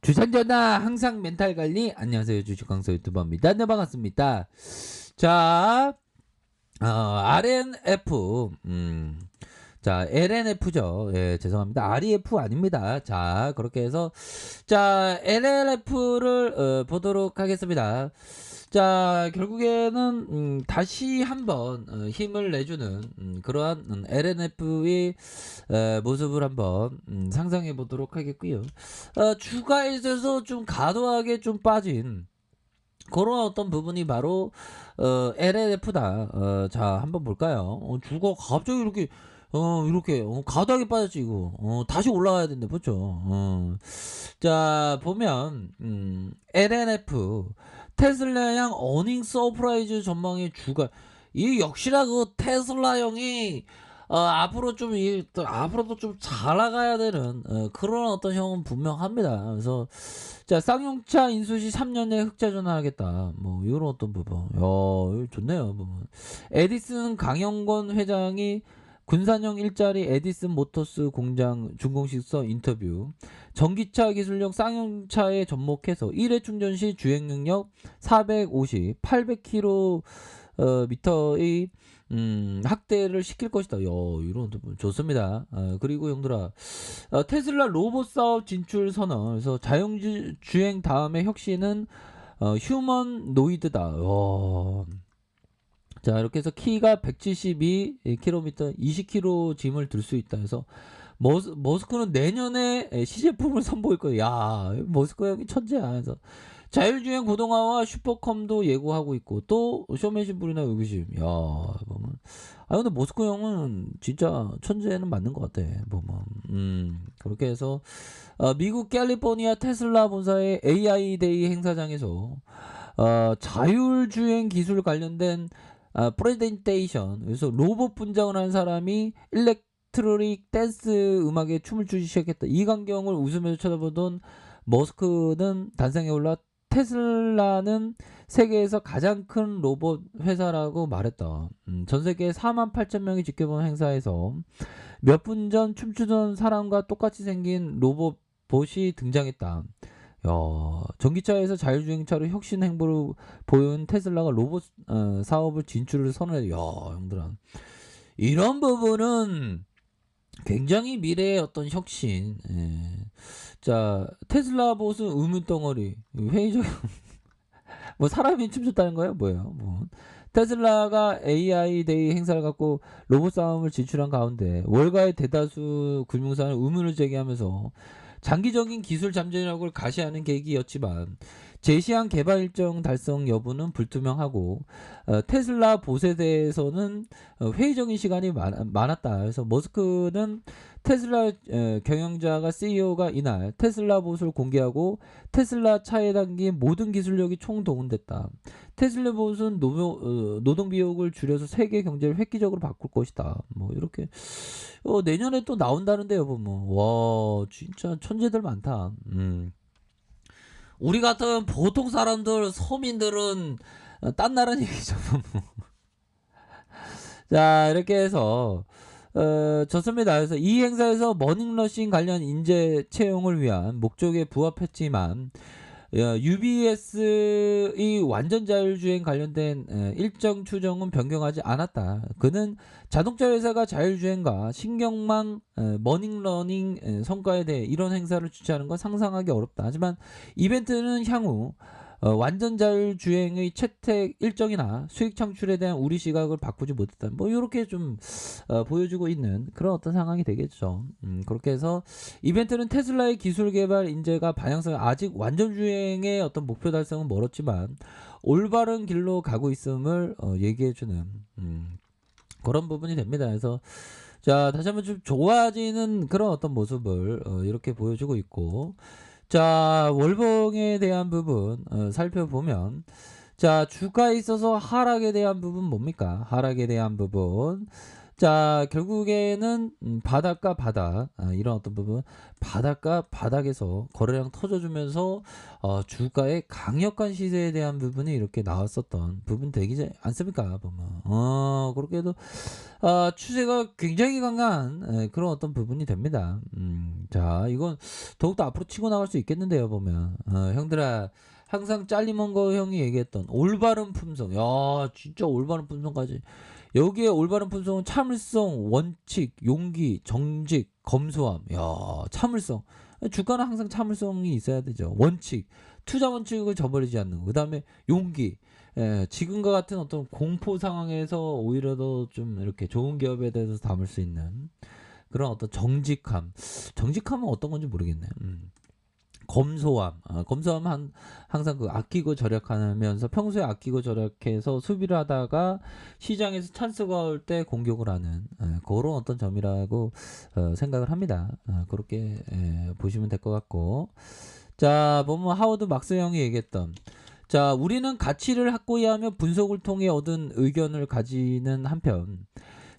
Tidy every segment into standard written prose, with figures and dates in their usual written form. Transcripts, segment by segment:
주상전화 항상 멘탈 관리. 안녕하세요, 주식 강사 유튜버입니다. 네, 반갑습니다. 자, RNF, 자, LNF죠. 예, 죄송합니다. REF 아닙니다. 자, 그렇게 해서, 자, LNF를 보도록 하겠습니다. 자, 결국에는 다시 한번 힘을 내주는 그러한 LNF의 모습을 한번 상상해 보도록 하겠고요. 주가에 있어서 좀 과도하게 좀 빠진 그런 어떤 부분이 바로 LNF다. 자, 한번 볼까요? 주가 갑자기 이렇게 과도하게 빠졌지 이거. 다시 올라가야 된대, 그렇죠? 자, 보면 LNF 테슬라양 어닝 서프라이즈 전망의 주가, 이 역시나 그 테슬라형이 앞으로도 좀 잘 나가야 되는 그런 어떤 형은 분명합니다. 그래서 자, 쌍용차 인수시 3년 내에 흑자 전환하겠다. 뭐 이런 어떤 부분. 이거 좋네요. 부분. 에디슨 강영건 회장이 군산형 일자리 에디슨 모터스 공장 준공식서 인터뷰. 전기차 기술력 쌍용차에 접목해서 1회 충전 시 주행 능력 450, 800km 미터의 확대를 시킬 것이다. 이런 부분 좋습니다. 그리고 형들아, 테슬라 로봇 사업 진출 선언. 그래서 자율주행 다음에 혁신은 휴먼노이드다. 자, 이렇게 해서 키가 172km, 20kg 짐을 들 수 있다 해서 머스크는 내년에 시제품을 선보일 거예요. 야, 머스크 형이 천재야. 그래서 자율주행 고동화와 슈퍼컴도 예고하고 있고, 또 쇼맨십불이나 의구심. 야, 보면 근데 머스크 형은 진짜 천재는 맞는 것 같아. 보면 그렇게 해서 미국 캘리포니아 테슬라 본사의 AI 데이 행사장에서 자율주행 기술 관련된 프레젠테이션, 그래서 로봇 분장을 한 사람이 일렉트로닉 댄스 음악에 춤을 추기 시작했다. 이 광경을 웃으면서 쳐다보던 머스크는 단상에 올라 테슬라는 세계에서 가장 큰 로봇 회사라고 말했다. 전 세계 4만 8천 명이 지켜본 행사에서 몇 분 전 춤추던 사람과 똑같이 생긴 로봇이 등장했다. 전기차에서 자율주행차로 혁신 행보를 보여온 테슬라가 로봇 사업을 진출을 선언해. 형들아, 이런 부분은 굉장히 미래의 어떤 혁신. 자, 테슬라 보스 의문덩어리 회의적. 뭐 사람이 춤췄다는 거예요? 뭐예요? 뭐 테슬라가 AI 데이 행사를 갖고 로봇 싸움을 진출한 가운데 월가의 대다수 금융사는 의문을 제기하면서 장기적인 기술 잠재력을 가시하는 계기였지만 제시한 개발 일정 달성 여부는 불투명하고 테슬라 보스에 대해서는 회의적인 시간이 많았다. 그래서 머스크는 테슬라 경영자가 CEO가 이날 테슬라 보스를 공개하고 테슬라 차에 담긴 모든 기술력이 총동원됐다. 테슬라 보스는 노동 비용을 줄여서 세계 경제를 획기적으로 바꿀 것이다. 뭐 이렇게 내년에 또 나온다는데요, 보면. 와, 진짜 천재들 많다. 우리 같은 보통 사람들, 서민들은 딴 나라는 얘기죠. 자, 이렇게 해서 좋습니다. 그래서 이 행사에서 머닝러싱 관련 인재 채용을 위한 목적에 부합했지만 UBS의 완전 자율주행 관련된 일정 추정은 변경하지 않았다. 그는 자동차 회사가 자율주행과 신경망 머닝러닝 성과에 대해 이런 행사를 주최하는 건 상상하기 어렵다. 하지만 이벤트는 향후 완전 자율주행의 채택 일정이나 수익 창출에 대한 우리 시각을 바꾸지 못했다. 뭐 이렇게 좀 보여주고 있는 그런 어떤 상황이 되겠죠. 그렇게 해서 이벤트는 테슬라의 기술 개발 인재가 방향성이 아직 완전 주행의 어떤 목표 달성은 멀었지만 올바른 길로 가고 있음을 얘기해주는 그런 부분이 됩니다. 그래서 자, 다시 한번 좀 좋아지는 그런 어떤 모습을 이렇게 보여주고 있고, 자, 월봉에 대한 부분 살펴보면, 자, 주가에 있어서 하락에 대한 부분 뭡니까? 하락에 대한 부분. 자, 결국에는 바닥과 바닥, 이런 어떤 부분, 바닥과 바닥에서 거래량 터져주면서 주가의 강력한 시세에 대한 부분이 이렇게 나왔었던 부분 되지 않습니까? 보면 그렇게 해도 추세가 굉장히 강한 그런 어떤 부분이 됩니다. 자, 이건 더욱더 앞으로 치고 나갈 수 있겠는데요. 보면 형들아, 항상 잘리먼거 형이 얘기했던 올바른 품성, 야 진짜 올바른 품성까지, 여기에 올바른 품성은 참을성, 원칙, 용기, 정직, 검소함. 야, 참을성. 주가는 항상 참을성이 있어야 되죠. 원칙, 투자 원칙을 저버리지 않는 거. 그다음에 용기. 지금과 같은 어떤 공포 상황에서 오히려 더 좀 이렇게 좋은 기업에 대해서 담을 수 있는 그런 어떤 정직함. 정직함은 어떤 건지 모르겠네요. 검소함, 검소함은 항상 그 아끼고 절약하면서 평소에 아끼고 절약해서 소비를 하다가 시장에서 찬스가 올 때 공격을 하는 그런 어떤 점이라고 생각을 합니다. 그렇게 보시면 될 것 같고, 자, 보면 하워드 막스 형이 얘기했던, 자, 우리는 가치를 확고히 하며 분석을 통해 얻은 의견을 가지는 한편,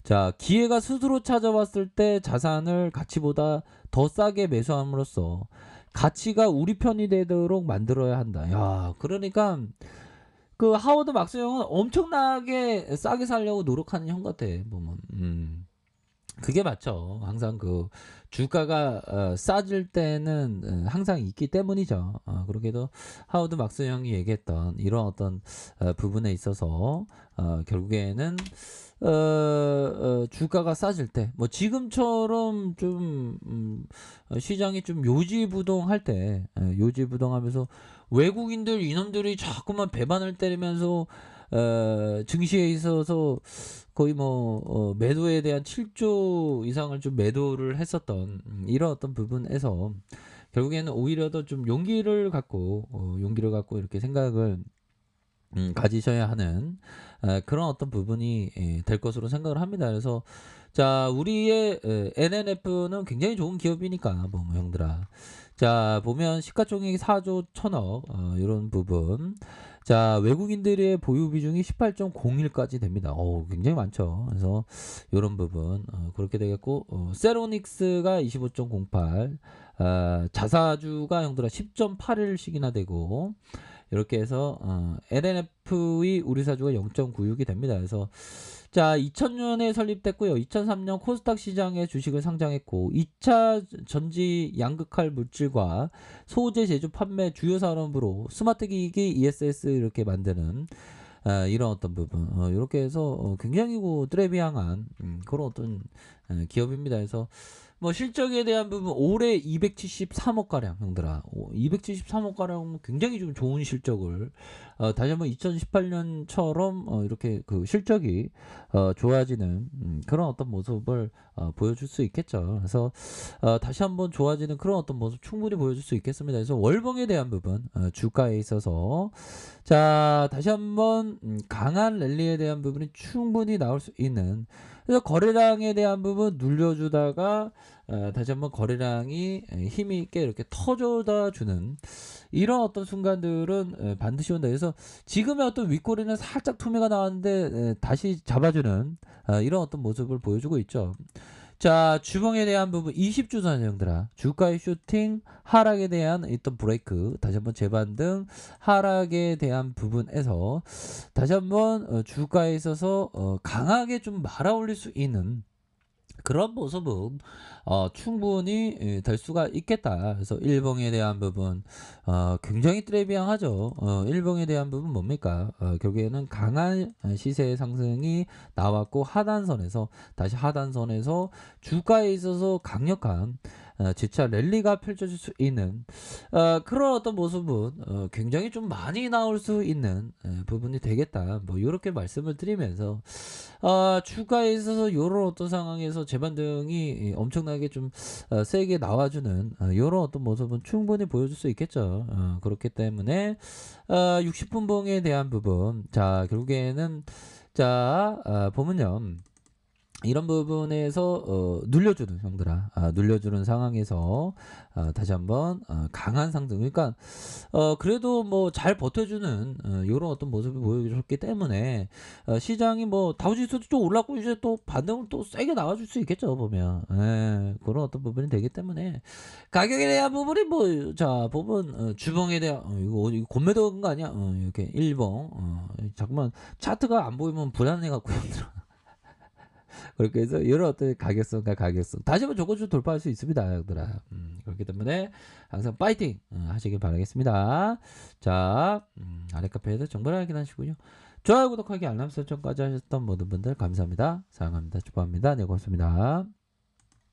자, 기회가 스스로 찾아왔을 때 자산을 가치보다 더 싸게 매수함으로써 가치가 우리 편이 되도록 만들어야 한다. 야, 그러니까 그 하워드 막스 형은 엄청나게 싸게 살려고 노력하는 형 같아. 보면. 그게 맞죠. 항상 그 주가가 싸질 때는 항상 있기 때문이죠. 그러게도 하워드 막스 형이 얘기했던 이런 어떤 부분에 있어서 결국에는 주가가 싸질 때, 뭐 지금처럼 좀 시장이 좀 요지부동할 때, 요지부동하면서 외국인들 이놈들이 자꾸만 배반을 때리면서 증시에 있어서 거의 뭐 매도에 대한 7조 이상을 좀 매도를 했었던 이런 어떤 부분에서 결국에는 오히려 더 좀 용기를 갖고 이렇게 생각을 가지셔야 하는 그런 어떤 부분이 될 것으로 생각을 합니다. 그래서 자, 우리의 NNF는 굉장히 좋은 기업이니까 뭐 형들아. 자, 보면 시가총액이 4조 1천억 이런 부분. 자, 외국인들의 보유 비중이 18.01까지 됩니다. 굉장히 많죠. 그래서 이런 부분 그렇게 되겠고, 세로닉스가 25.08, 자사주가 형들아 10.81씩이나 되고, 이렇게 해서 LNF의 우리 사주가 0.96이 됩니다. 그래서 자, 2000년에 설립됐고요. 2003년 코스닥 시장에 주식을 상장했고, 2차 전지 양극할 물질과 소재 제조 판매 주요 산업으로 스마트 기기 ESS 이렇게 만드는 이런 어떤 부분, 이렇게 해서 굉장히 트레비앙한 그런 어떤 기업입니다. 그래서 뭐 실적에 대한 부분 올해 273억 가량 형들아, 273억 가량 굉장히 좀 좋은 실적을 다시 한번 2018년처럼 이렇게 그 실적이 좋아지는 그런 어떤 모습을 보여줄 수 있겠죠. 그래서 다시 한번 좋아지는 그런 어떤 모습 충분히 보여줄 수 있겠습니다. 그래서 월봉에 대한 부분 주가에 있어서 자, 다시 한번 강한 랠리에 대한 부분이 충분히 나올 수 있는, 그래서 거래량에 대한 부분 눌려주다가 다시 한번 거래량이 힘이 있게 이렇게 터져다 주는 이런 어떤 순간들은 반드시 온다. 그래서 지금의 어떤 윗꼬리는 살짝 투매가 나왔는데 다시 잡아주는 이런 어떤 모습을 보여주고 있죠. 자, 주봉에 대한 부분 20주 선형들아, 주가의 슈팅, 하락에 대한 어떤 브레이크, 다시 한번 재반등, 하락에 대한 부분에서 다시 한번 주가에 있어서 강하게 좀 말아올릴 수 있는 그런 모습은 충분히 될 수가 있겠다. 그래서 일봉에 대한 부분 굉장히 트레비앙하죠. 일봉에 대한 부분 뭡니까? 결국에는 강한 시세 상승이 나왔고, 하단선에서 다시 하단선에서 주가에 있어서 강력한 재차 랠리가 펼쳐질 수 있는 그런 어떤 모습은 굉장히 좀 많이 나올 수 있는 부분이 되겠다. 뭐 이렇게 말씀을 드리면서 주가에 있어서 이런 어떤 상황에서 재반등이 엄청나게 좀 세게 나와주는 이런 어떤 모습은 충분히 보여줄 수 있겠죠. 그렇기 때문에 60분봉에 대한 부분, 자, 결국에는 자, 보면요. 이런 부분에서 눌려주는 형들아, 눌려주는 상황에서 다시 한번 강한 상승. 그러니까 그래도 뭐 잘 버텨주는 요런 어떤 모습을 보여줬기 때문에 시장이 뭐 다우지수도 좀 올랐고 이제 또 반등을 또 세게 나와줄 수 있겠죠 보면. 예, 그런 어떤 부분이 되기 때문에 가격에 대한 부분이 뭐 자 부분 주봉에 대한 이거 곤매도 그런 거 아니야? 이렇게 일봉 자꾸만 차트가 안 보이면 불안해 갖고 형들아. 그렇게 해서 이런 어떤 가격성과 가격성 다시 한번 조건주 돌파할 수 있습니다 형들아. 그렇기 때문에 항상 파이팅 하시길 바라겠습니다. 자, 아래 카페에서 정보를 확인하시고요. 좋아요 구독하기 알람 설정까지 하셨던 모든 분들 감사합니다. 사랑합니다. 축복합니다. 네 고맙습니다.